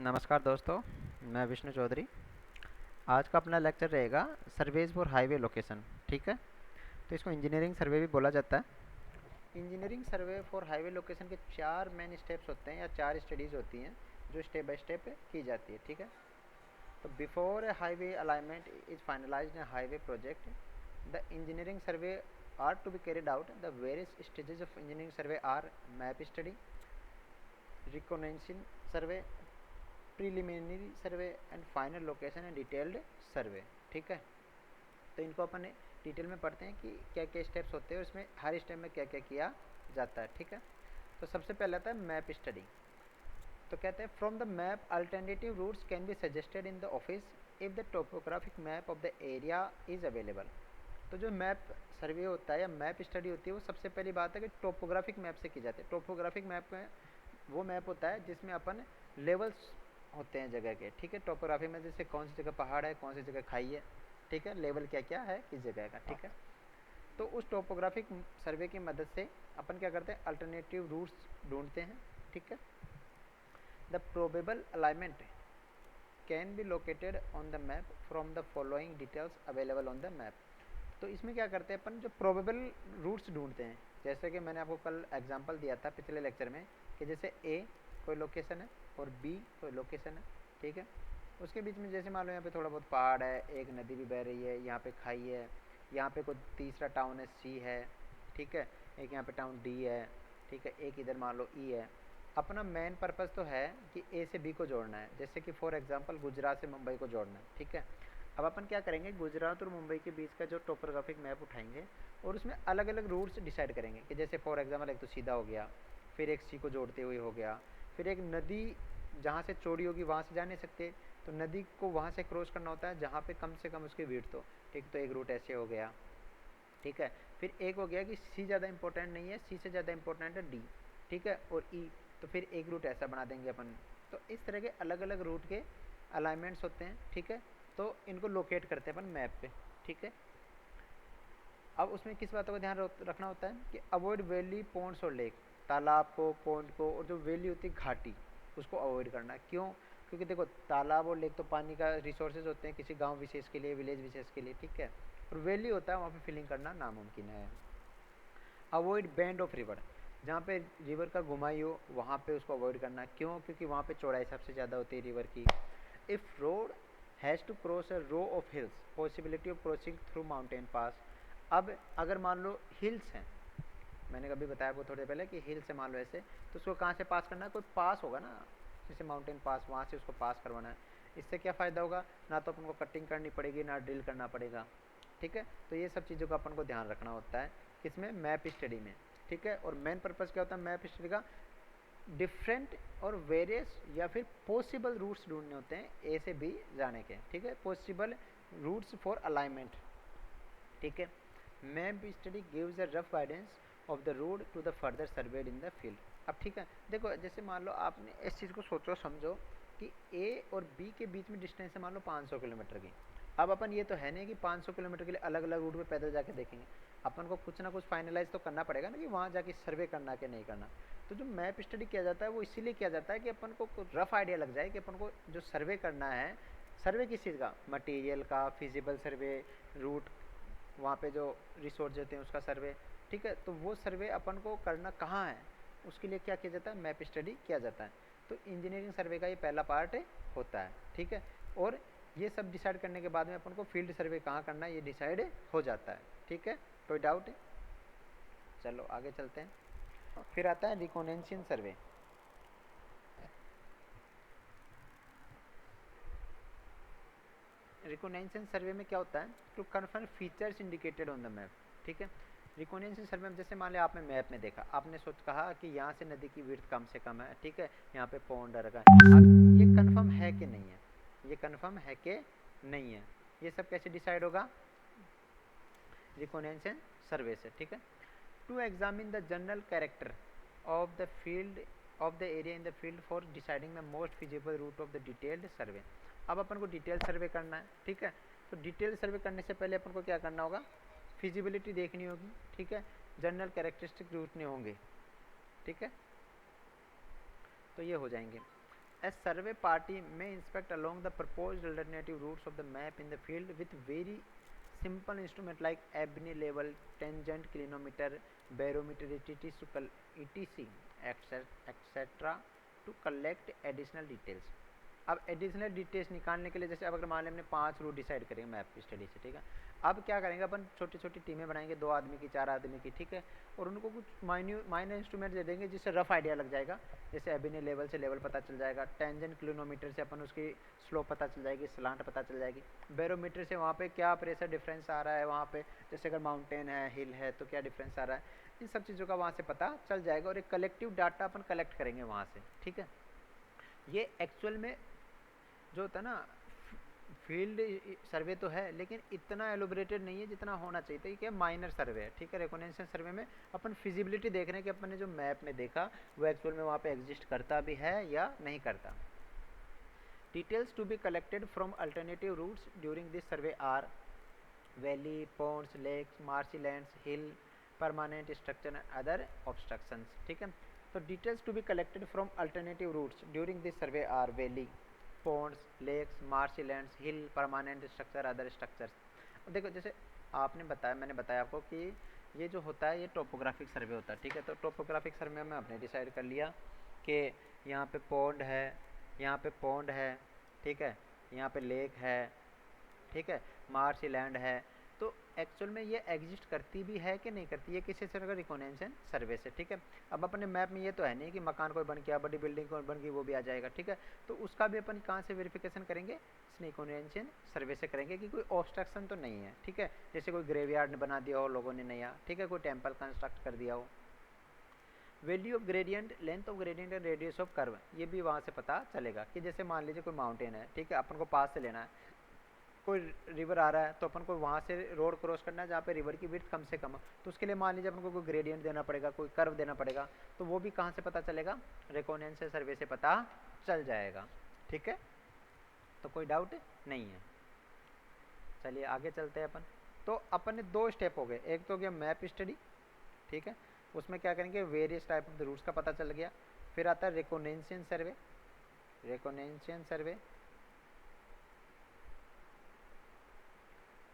नमस्कार दोस्तों, मैं विष्णु चौधरी। आज का अपना लेक्चर रहेगा सर्वेज फॉर हाईवे लोकेशन। ठीक है, तो इसको इंजीनियरिंग सर्वे भी बोला जाता है। Engineering survey for highway location के चार मेन स्टेप्स होते हैं या चार स्टडीज़ होती हैं जो स्टेप बाय स्टेप की जाती है। ठीक है, तो before a highway alignment is finalised in highway project, the engineering survey are to be carried out. The various stages of engineering survey are map study, recognition survey, preliminary survey and final location and detailed survey. ठीक है, तो इनको अपन detail में पढ़ते हैं कि क्या क्या स्टेप्स होते हैं और इसमें हर स्टेप में क्या क्या किया जाता है। ठीक है, तो सबसे पहले आता है मैप स्टडी। तो कहते हैं from the map alternative routes can be suggested in the office if the topographic map of the area is available. तो जो मैप सर्वे होता है या मैप स्टडी होती है वो सबसे पहली बात है कि टोपोग्राफिक मैप से की जाती है। टोपोग्राफिक मैप में वो मैप होता है जिसमें अपन लेवल्स होते हैं जगह के। ठीक है, टोपोग्राफी में जैसे कौन सी जगह पहाड़ है, कौन सी जगह खाई है, ठीक है, लेवल क्या क्या है किस जगह का। ठीक है, तो उस टोपोग्राफिक सर्वे की मदद से अपन क्या करते हैं, अल्टरनेटिव रूट्स ढूंढते हैं। ठीक है, the probable alignment can be located on the map from the following details available on the map. तो इसमें क्या करते हैं अपन, जो प्रोबेबल रूट्स ढूंढते हैं। जैसे कि मैंने आपको कल एग्जांपल दिया था पिछले लेक्चर में कि जैसे ए कोई लोकेशन है और बी कोई लोकेशन है। ठीक है, उसके बीच में जैसे मान लो यहाँ पे थोड़ा बहुत पहाड़ है, एक नदी भी बह रही है, यहाँ पे खाई है, यहाँ पे कोई तीसरा टाउन है सी है। ठीक है, एक यहाँ पे टाउन डी है। ठीक है, एक इधर मान लो ई है। अपना मेन पर्पज़ तो है कि ए से बी को जोड़ना है, जैसे कि फॉर एग्जांपल गुजरात से मुंबई को जोड़ना है। ठीक है, अब अपन क्या करेंगे, गुजरात और मुंबई के बीच का जो टोपोग्राफिक मैप उठाएंगे और उसमें अलग अलग रूट्स डिसाइड करेंगे कि जैसे फॉर एग्जांपल एक तो सीधा हो गया, फिर एक सी को जोड़ते हुए हो गया, फिर एक नदी जहाँ से चौड़ी होगी वहाँ से जा नहीं सकते तो नदी को वहाँ से क्रॉस करना होता है जहाँ पे कम से कम उसकी विड्थ हो। ठीक, तो एक रूट ऐसे हो गया। ठीक है, फिर एक हो गया कि सी ज़्यादा इंपॉर्टेंट नहीं है, सी से ज़्यादा इंपॉर्टेंट है डी। ठीक है, और ई, तो फिर एक रूट ऐसा बना देंगे अपन। तो इस तरह के अलग अलग रूट के अलाइनमेंट्स होते हैं। ठीक है, तो इनको लोकेट करते हैं अपन मैप पे। ठीक है, अब उसमें किस बातों का ध्यान रखना होता है कि अवॉइड वैली, पॉन्ड्स और लेक, तालाब को, पॉन्ड को, और जो वैली होती है घाटी उसको अवॉइड करना है। क्यों? क्योंकि देखो तालाब और लेक तो पानी का रिसोर्सेज होते हैं किसी गांव विशेष के लिए, विलेज विशेष के लिए। ठीक है, और वैली होता है वहाँ पे फिलिंग करना नामुमकिन है। अवॉइड बैंड ऑफ रिवर, जहाँ पे रिवर का घुमाई हो वहाँ पे उसको अवॉइड करना। क्यों? क्योंकि वहाँ पे चौड़ाई सबसे ज़्यादा होती है रिवर की। If road has to cross a row of hills, possibility of crossing through mountain pass. अब अगर मान लो हिल्स हैं, मैंने कभी बताया वो थोड़े पहले कि हिल्स है मान लो ऐसे, तो उसको कहाँ से पास करना है, कोई पास होगा ना, जैसे माउंटेन पास, वहाँ से उसको पास करवाना है। इससे क्या फ़ायदा होगा, ना तो अपन को कटिंग करनी पड़ेगी ना ड्रिल करना पड़ेगा। ठीक है, तो ये सब चीज़ों का अपन को ध्यान रखना होता है किसमें, मैप स्टडी में। ठीक है, और मेन पर्पज़ क्या होता है मैप स्टडी का, डिफरेंट और वेरियस या फिर पॉसिबल रूट्स ढूंढने होते हैं ए से बी जाने के। ठीक है, पॉसिबल रूट्स फॉर अलाइनमेंट। ठीक है, map study gives a rough guidance of the road to the further surveyed in the field. अब ठीक है, देखो जैसे मान लो आपने इस चीज़ को सोचो समझो कि ए और बी के बीच में डिस्टेंस है मान लो 500 किलोमीटर की। अब अपन ये तो है नहीं कि 500 किलोमीटर के लिए अलग अलग रूट पे पैदल जाके देखेंगे, अपन को कुछ ना कुछ फाइनलाइज तो करना पड़ेगा ना कि वहाँ जाके सर्वे करना कि नहीं करना। तो जो मैप स्टडी किया जाता है वो इसीलिए किया जाता है कि अपन को रफ आइडिया लग जाए कि अपन को जो सर्वे करना है, सर्वे किस चीज़ का, मटेरियल का, फिजिबल सर्वे, रूट, वहाँ पे जो रिसोर्स देते हैं उसका सर्वे। ठीक है, तो वो सर्वे अपन को करना कहाँ है, उसके लिए क्या किया जाता है, मैप स्टडी किया जाता है। तो इंजीनियरिंग सर्वे का ये पहला पार्ट होता है। ठीक है, और ये सब डिसाइड करने के बाद में अपन को फील्ड सर्वे कहाँ करना है ये डिसाइड हो जाता है। ठीक है, कोई डाउट है? चलो आगे चलते हैं। फिर आता है रिकॉग्निशन सर्वे। रिकॉग्निशन सर्वे में क्या होता है, to confirm features indicated on the map. ठीक है, रिकॉग्निशन सर्वे में जैसे मान लिया आपने मैप में देखा, आपने सोच कहा कि यहाँ से नदी की विड्थ कम से कम है। ठीक है, यहाँ पे पॉन्ड रखा है, अब ये कन्फर्म है कि नहीं है, ये कन्फर्म है कि नहीं है, ये सब कैसे डिसाइड होगा, रिकॉग्निशन सर्वे से। ठीक है, to examine the general character of the field of the area in the field for deciding the most feasible route of the detailed survey. अब अपन को डिटेल सर्वे करना है। ठीक है, तो डिटेल सर्वे करने से पहले अपन को क्या करना होगा, फिजिबिलिटी देखनी होगी। ठीक है, जनरल कैरेक्टरिस्टिक रूटने होंगे। ठीक है, तो ये हो जाएंगे। A survey party may inspect along the proposed alternative routes of the map in the field with very simple instrument like ebony level, tangent, clinometer, barometer, etc. to collect additional details. अब additional details निकालने के लिए जैसे अब अगर मान लें हमने 5 रूट डिसाइड करेंगे मैप की स्टडी से, ठीक है। अब क्या करेंगे, अपन छोटी छोटी टीमें बनाएंगे, 2 आदमी की, 4 आदमी की, ठीक है, और उनको कुछ माइनर इंस्ट्रूमेंट दे देंगे जिससे रफ आइडिया लग जाएगा। जैसे एबिने लेवल से लेवल पता चल जाएगा, टेंजेंट क्लिनोमीटर से अपन उसकी स्लोप पता चल जाएगी, स्लांट पता चल जाएगी, बैरोमीटर से वहाँ पे क्या प्रेशर डिफरेंस आ रहा है, वहाँ पे जैसे अगर माउंटेन है, हिल है तो क्या डिफरेंस आ रहा है, इन सब चीज़ों का वहाँ से पता चल जाएगा और एक कलेक्टिव डाटा अपन कलेक्ट करेंगे वहाँ से, ठीक है। ये एक्चुअल में जो होता है ना, फील्ड सर्वे तो है लेकिन इतना एलोबरेटेड नहीं है जितना होना चाहिए था। क्या माइनर सर्वे है, ठीक है। रिकॉग्निशन सर्वे में अपन फिजिबिलिटी देख रहे हैं कि अपन ने जो मैप में देखा वो एक्चुअल में वहाँ पे एग्जिस्ट करता भी है या नहीं करता। Details to be collected from alternative routes during this survey are valley, ponds, lakes, marshy lands, hill, permanent structure, other obstructions, ठीक है। तो details to be collected from alternative routes during this survey are valley, ponds, lakes, marshy lands, hill, permanent structure, other structures. अब देखो जैसे आपने बताया, मैंने बताया आपको कि ये जो होता है ये टोपोग्राफिक सर्वे होता है, ठीक है। तो टोपोग्राफिक सर्वे में आपने डिसाइड कर लिया कि यहाँ पे पॉन्ड है, यहाँ पे पॉन्ड है, ठीक है, यहाँ पे लेक है, ठीक है, मार्शी लैंड है। तो एक्चुअल में ये एग्जिस्ट करती भी है कि नहीं करती, ये किसी से रिकॉग्निशन सर्वे से, ठीक है। अब अपने मैप में ये तो है नहीं कि मकान कोई बन गया, बड़ी बिल्डिंग कोई बन गई वो भी आ जाएगा, ठीक है। तो उसका भी अपन कहाँ से वेरिफिकेशन करेंगे, रिकॉग्निशन सर्वे से करेंगे कि कोई ऑब्स्ट्रक्शन तो नहीं है, ठीक है। जैसे कोई ग्रेवयार्ड बना दिया हो लोगों ने नया, ठीक है, कोई टेम्पल कंस्ट्रक्ट कर दिया हो। Value of gradient, length of gradient and radius of curve, ये भी वहाँ से पता चलेगा कि जैसे मान लीजिए कोई माउंटेन है, ठीक है, अपन को पास से लेना है, कोई रिवर आ रहा है तो अपन को वहाँ से रोड क्रॉस करना है जहाँ पे रिवर की विड्थ कम से कम हो, तो उसके लिए मान लीजिए अपन को कोई ग्रेडियंट देना पड़ेगा, कोई कर्व देना पड़ेगा, तो वो भी कहाँ से पता चलेगा, रिकॉग्निशन सर्वे से पता चल जाएगा, ठीक है। तो कोई डाउट नहीं है। चलिए आगे चलते हैं अपन। तो अपन ने 2 स्टेप हो गए, एक तो हो गया मैप स्टडी, ठीक है, उसमें क्या करेंगे, various type of the routes का पता चल गया। फिर आता है रिकॉग्निशन सर्वे, रिकॉग्निशन सर्वे,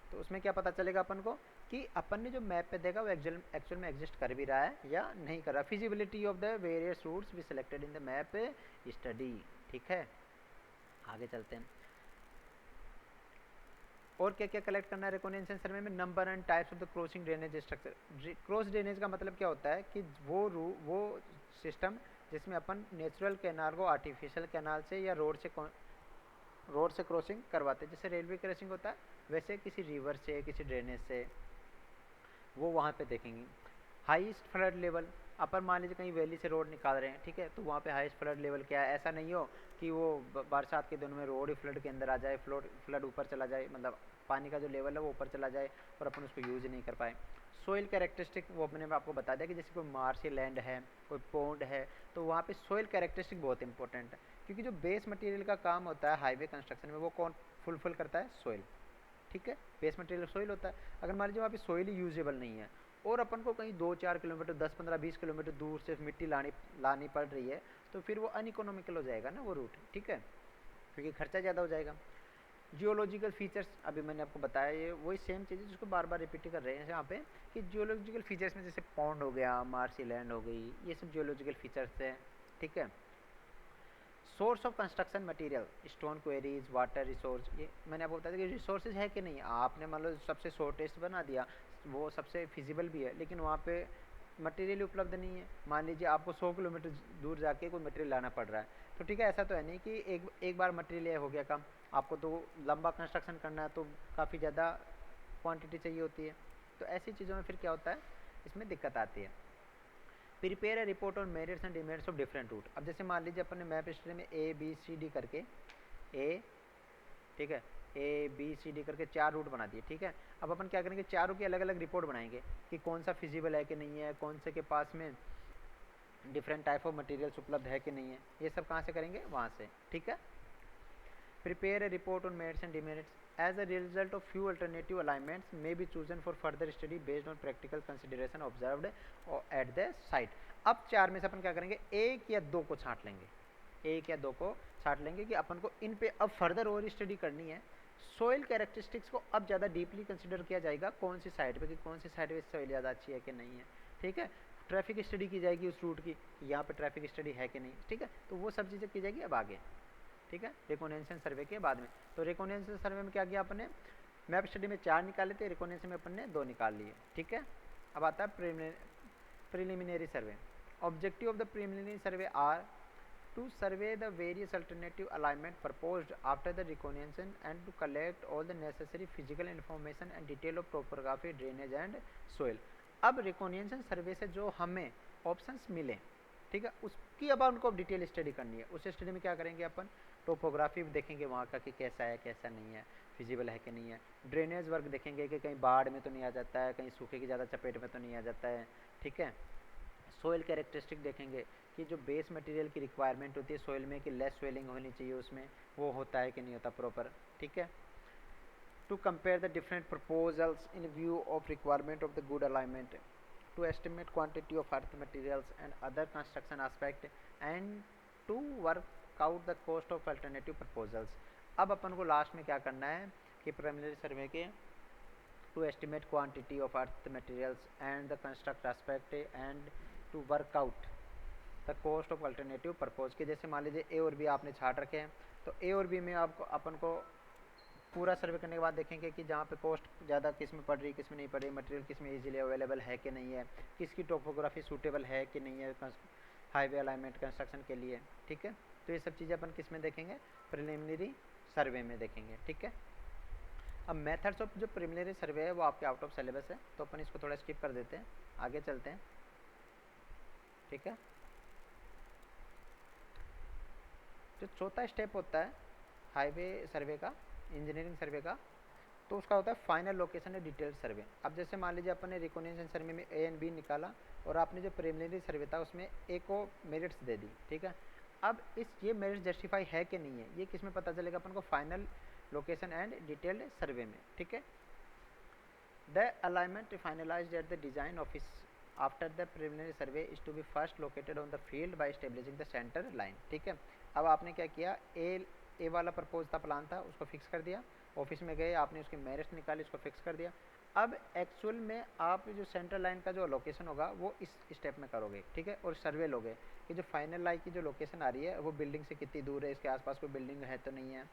तो उसमें क्या पता चलेगा अपन को कि अपन ने जो मैप पे देखा वो एक्चुअल में एग्जिस्ट कर भी रहा है या नहीं कर रहा। Feasibility of the various routes be selected in the map study, ठीक है। आगे चलते हैं। और क्या क्या कलेक्ट करना है रिकॉग्निशन सर्वे में, number and types of the crossing drainage structure. Cross drainage का मतलब क्या होता है कि वो सिस्टम जिसमें अपन नेचुरल कैनाल को आर्टिफिशियल कैनाल से या रोड से क्रॉसिंग करवाते हैं। जैसे रेलवे क्रॉसिंग होता है वैसे किसी रिवर से, किसी ड्रेनेज से, वो वहाँ पे देखेंगे। हाईएस्ट फ्लड लेवल, अपन मान लीजिए कहीं वैली से रोड निकाल रहे हैं, ठीक है, तो वहाँ पे हाईएस्ट फ्लड लेवल क्या है, ऐसा नहीं हो कि वो बरसात के दिनों में रोड ही फ्लड के अंदर आ जाए, फ्लड ऊपर चला जाए, मतलब पानी का जो लेवल है वो ऊपर चला जाए और अपन उसको यूज़ नहीं कर पाए। सोइल कैरेक्टरिस्टिक, वो मैंने आपको बता दिया कि जैसे कोई मार्शी लैंड है, कोई पॉन्ड है, तो वहाँ पे सोइल कैरेक्टरिस्टिक बहुत इंपॉर्टेंट है, क्योंकि जो बेस मटेरियल का काम होता है हाईवे कंस्ट्रक्शन में वो कौन फुलफिल करता है, सोइल, ठीक है। बेस मटेरियल सोइल होता है। अगर मान लीजिए वहाँ पे सोइल ही यूजेबल नहीं है और अपन को कहीं 2-4 किलोमीटर, 10-15-20 किलोमीटर दूर से मिट्टी लानी पड़ रही है, तो फिर वो अनइकोनॉमिकल हो जाएगा ना वो रूट, ठीक है, क्योंकि खर्चा ज़्यादा हो जाएगा। जियोलॉजिकल फीचर्स, अभी मैंने आपको बताया, ये वही सेम चीज़ है जिसको बार बार रिपीट कर रहे हैं यहाँ पे, कि जियोलॉजिकल फीचर्स में जैसे पॉन्ड हो गया, मार्शी लैंड हो गई, ये सब जियोलॉजिकल फीचर्स हैं, ठीक है। Source of construction material, stone queries, water resource, ये मैंने आपको बताया कि रिसोर्सेज है कि नहीं। आपने मान लो सबसे शॉर्टेस्ट बना दिया, वो सबसे फिजिबल भी है, लेकिन वहाँ पे मटेरियल उपलब्ध नहीं है। मान लीजिए आपको 100 किलोमीटर दूर जाके कोई मटेरियल लाना पड़ रहा है, तो ठीक है, ऐसा तो है नहीं कि एक बार मटेरियल हो गया काम, आपको तो लंबा कंस्ट्रक्शन करना है तो काफ़ी ज़्यादा क्वान्टिटी चाहिए होती है। तो ऐसी चीज़ों में फिर क्या होता है, इसमें दिक्कत आती है। Prepare a report on merits and demerits of different route. अब जैसे मान लीजिए अपन ने मैप हिस्ट्री में ABCD करके ठीक है, ABCD करके 4 रूट बना दिए, ठीक है। अब अपन क्या करेंगे, चारों की अलग अलग रिपोर्ट बनाएंगे कि कौन सा फिजिबल है कि नहीं है, कौन से के पास में डिफरेंट टाइप ऑफ मटेरियल्स उपलब्ध है कि नहीं है, ये सब कहाँ से करेंगे, वहाँ से, ठीक है। Prepare a report on merits and demerits as a result of few alternative alignments may be chosen for further study based on practical consideration observed at the site। अब 4 में से अपन क्या करेंगे, 1 या 2 को छांट लेंगे, एक या दो को छाट लेंगे कि अपन को इन पे अब फर्दर और स्टडी करनी है। सोइल कैरेक्टरिस्टिक्स को अब ज़्यादा डीपली कंसिडर किया जाएगा कौन सी साइड पे, कि कौन सी साइड पे सोइल ज़्यादा अच्छी है कि नहीं है, ठीक है। ट्रैफिक स्टडी की जाएगी उस रूट की, यहाँ पे ट्रैफिक स्टडी है कि नहीं, ठीक है। तो वो सब चीज़ें की जाएगी अब आगे, ठीक है, रिकॉग्निशन सर्वे के बाद में। तो रिकॉग्निशन सर्वे में क्या किया अपन ने, मैप स्टडी में 4 निकाले थे, रिकॉग्निशन में अपन ने 2 निकाल लिए, ठीक है। अब आता है preliminary survey. Objective of the preliminary survey are to survey the various alternative alignment proposed after the recognition and to collect all the necessary physical information and detail of topography, drainage and soil। अब recognition सर्वे से जो हमें options मिले, ठीक है, उसकी अब उनको डिटेल स्टडी करनी है। उस स्टडी में क्या करेंगे अपन, टोपोग्राफी देखेंगे वहाँ का कि कैसा है कैसा नहीं है, फिजिबल है कि नहीं है। ड्रेनेज वर्क देखेंगे कि कहीं बाढ़ में तो नहीं आ जाता है, कहीं सूखे की ज़्यादा चपेट में तो नहीं आ जाता है, ठीक है। सोइल कैरेक्टरिस्टिक देखेंगे कि जो बेस मटेरियल की रिक्वायरमेंट होती है सोइल में, कि लेस स्वेलिंग होनी चाहिए उसमें, वो होता है कि नहीं होता प्रॉपर, ठीक है। To compare the different proposals in view of requirement of the good alignment, to estimate quantity of earth materials and other construction aspect and to work out the cost of alternative proposals. अब अपन को last में क्या करना है कि preliminary survey के to estimate quantity of earth materials and the construct aspect and to work out the cost of alternative propose. के जैसे मान लीजिए ए और बी आपने छाट रखे हैं, तो ए और बी में आपको अपन को पूरा सर्वे करने के बाद देखेंगे कि जहाँ पे कॉस्ट ज़्यादा किस में पड़ रही, किस में नहीं पड़ रही, मटेरियल किस में इजीली अवेलेबल है कि नहीं है, किसकी टोपोग्राफी सूटेबल है कि नहीं है हाईवे अलाइनमेंट कंस्ट्रक्शन के लिए, ठीक है। तो ये सब चीज़ें अपन किस में देखेंगे, प्रिलिमिनरी सर्वे में देखेंगे, ठीक है। अब मेथड्स ऑफ जो प्रिलिमिनरी सर्वे है वो आपके आउट ऑफ सिलेबस है, तो अपन इसको थोड़ा स्किप कर देते हैं, आगे चलते हैं, ठीक है। जो चौथा स्टेप होता है हाईवे सर्वे का, इंजीनियरिंग सर्वे का, तो उसका होता है फाइनल लोकेशन एंड डिटेल सर्वे। अब जैसे मान लीजिए अपन ने रिकॉग्निशन सर्वे में ए एंड बी निकाला और आपने जो प्रिलिमिनरी सर्वे था उसमें ए को मेरिट्स दे दी, ठीक है। अब ये मेरिट्स जस्टिफाई है कि नहीं है, ये किस में पता चलेगा अपन को, final location and detailed survey में, ठीक है। The alignment finalised at the design office after the preliminary survey is to be first located on the field by establishing the centre line, ठीक है। अब आपने क्या किया, ए वाला प्रपोज था, प्लान था, उसको फिक्स कर दिया, ऑफिस में गए, आपने उसके मेरिट्स निकाले, उसको फिक्स कर दिया। अब एक्चुअल में आप जो सेंट्रल लाइन का जो लोकेशन होगा वो इस स्टेप में करोगे, ठीक है, और सर्वे लोगे कि जो फाइनल लाइन की जो लोकेशन आ रही है वो बिल्डिंग से कितनी दूर है, इसके आसपास कोई बिल्डिंग है तो नहीं है।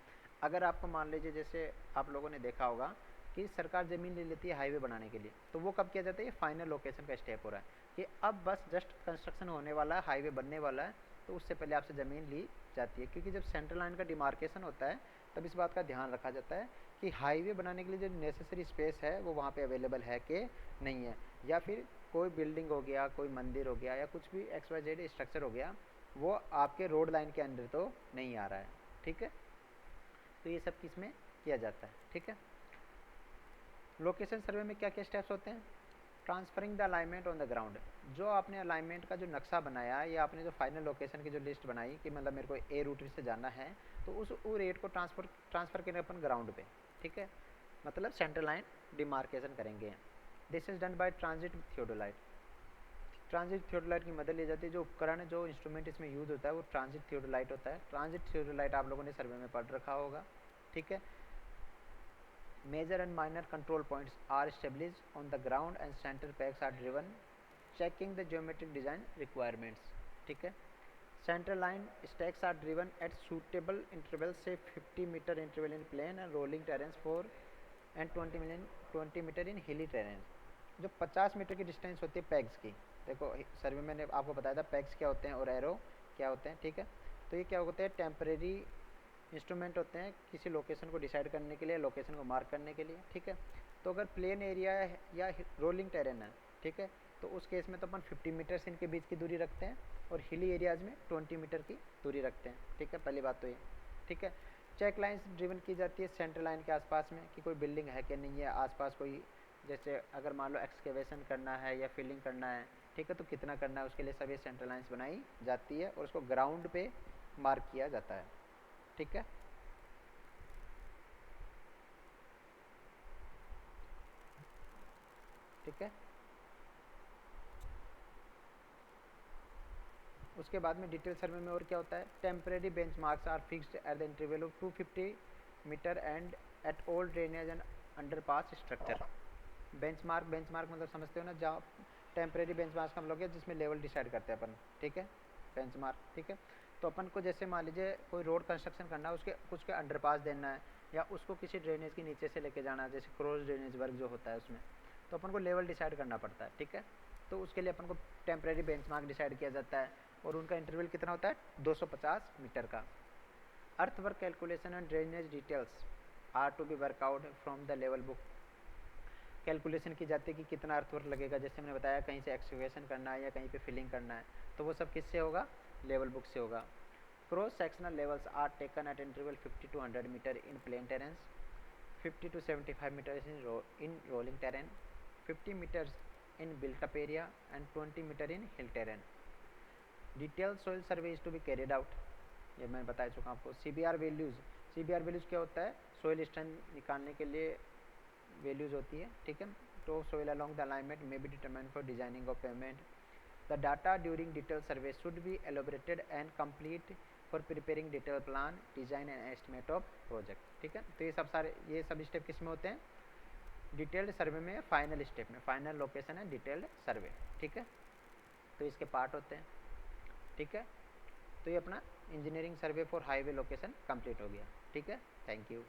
अगर आपको मान लीजिए जैसे आप लोगों ने देखा होगा कि सरकार ज़मीन ले लेती है हाईवे बनाने के लिए, तो वो कब किया जाता है, ये फाइनल लोकेशन का स्टेप हो रहा है कि अब बस जस्ट कंस्ट्रक्शन होने वाला है, हाईवे बनने वाला है, तो उससे पहले आपसे ज़मीन ली जाती है। क्योंकि जब सेंट्रल लाइन का डिमार्केशन होता है तब इस बात का ध्यान रखा जाता है कि हाईवे बनाने के लिए जो नेसेसरी स्पेस है वो वहाँ पे अवेलेबल है कि नहीं है, या फिर कोई बिल्डिंग हो गया, कोई मंदिर हो गया, या कुछ भी XYZ स्ट्रक्चर हो गया, वो आपके रोड लाइन के अंदर तो नहीं आ रहा है, ठीक है। तो ये सब किस में किया जाता है, ठीक है। लोकेशन सर्वे में क्या क्या स्टेप्स होते हैं, transferring the alignment on the ground. जो आपने अलाइनमेंट का जो नक्शा बनाया या आपने जो फाइनल लोकेशन की जो लिस्ट बनाई कि मतलब मेरे को ए रूट से जाना है, तो उस रेट को ट्रांसफ़र करें अपन ग्राउंड पे, ठीक है, मतलब सेंट्रल लाइन डिमार्केशन करेंगे। This is done by transit theodolite. Transit theodolite की मदद ली जाती है। जो उपकरण, जो इंस्ट्रूमेंट इसमें यूज़ होता है वो ट्रांजिट थियोडोलाइट होता है। ट्रांजिट थियोडोलाइट आप लोगों ने सर्वे में पढ़ रखा होगा, ठीक है। Major and minor control points are established on the ground and center pegs are driven, checking the geometric design requirements, ठीक है। Central line stacks are driven at suitable intervals, say 50-meter interval in plain and rolling terrains for and 20 meter in hilly terrain। जो 50 metre की distance होती है पैग्स की, देखो सर्वे मैंने आपको बताया था पैग्स क्या होते हैं और एरो क्या होते हैं, ठीक है। तो ये क्या होते हैं, टेम्परेरी इंस्ट्रूमेंट होते हैं किसी लोकेशन को डिसाइड करने के लिए, लोकेशन को मार्क करने के लिए, ठीक है। तो अगर प्लेन एरिया है या रोलिंग टेरेन है, ठीक है, तो उस केस में तो अपन 50 मीटर्स इनके बीच की दूरी रखते हैं और हिली एरियाज़ में 20 मीटर की दूरी रखते हैं, ठीक है। पहली बात तो ये, ठीक है। चेक लाइन्स ड्रिवन की जाती है सेंट्रल लाइन के आसपास में कि कोई बिल्डिंग है कि नहीं है, आसपास कोई, जैसे अगर मान लो एक्सकेवेशन करना है या फिलिंग करना है, ठीक है, तो कितना करना है उसके लिए सभी सेंट्रल लाइन्स बनाई जाती है और उसको ग्राउंड पे मार्क किया जाता है, ठीक है। ठीक है। उसके बाद में डिटेल सर्वे में और क्या होता है, temporary benchmarks are fixed at the interval of 250 metre and at all drainage and underpass structure. Benchmark मतलब समझते हो ना, जहाँ टेम्परेरी बेंचमार्क हम लोग जिसमें लेवल डिसाइड करते हैं अपन, ठीक है, बेंचमार्क, ठीक है। तो अपन को जैसे मान लीजिए कोई रोड कंस्ट्रक्शन करना है, उसके कुछ के अंडरपास देना है या उसको किसी ड्रेनेज के नीचे से लेके जाना है, जैसे क्रॉस ड्रेनेज वर्क जो होता है उसमें, तो अपन को लेवल डिसाइड करना पड़ता है, ठीक है। तो उसके लिए अपन को टेम्परेरी बेंचमार्क डिसाइड किया जाता है और उनका इंटरवल कितना होता है, 250 मीटर का। Earthwork calculation and drainage details are to be work out from the level book. Calculation की जाती है कि कितना अर्थवर्क लगेगा, जैसे मैंने बताया कहीं से एक्सकेवेशन करना है या कहीं पे फिलिंग करना है, तो वो सब किससे होगा, लेवल बुक से होगा। Cross sectional levels are taken at interval 50 to 100 metre in plain terrains, 50 to 75 metres in rolling terrain, 50 metres in built up area and 20 metre in hill terrain. Detail soil survey is to be carried out, ये मैं बता चुका आपको। CBR values क्या होता है, soil strength निकालने के लिए वैल्यूज़ होती है, ठीक है। तो soil along the alignment may be determined for designing of payment. The data during detail survey should be elaborated and complete for preparing detail plan, design and estimate of project, ठीक है। तो ये सब स्टेप किस में होते हैं, detailed survey में, फाइनल स्टेप में, फाइनल लोकेशन है डिटेल्ड सर्वे, ठीक है। तो इसके पार्ट होते हैं, ठीक है। तो ये अपना engineering survey for highway location complete हो गया, ठीक है। Thank you.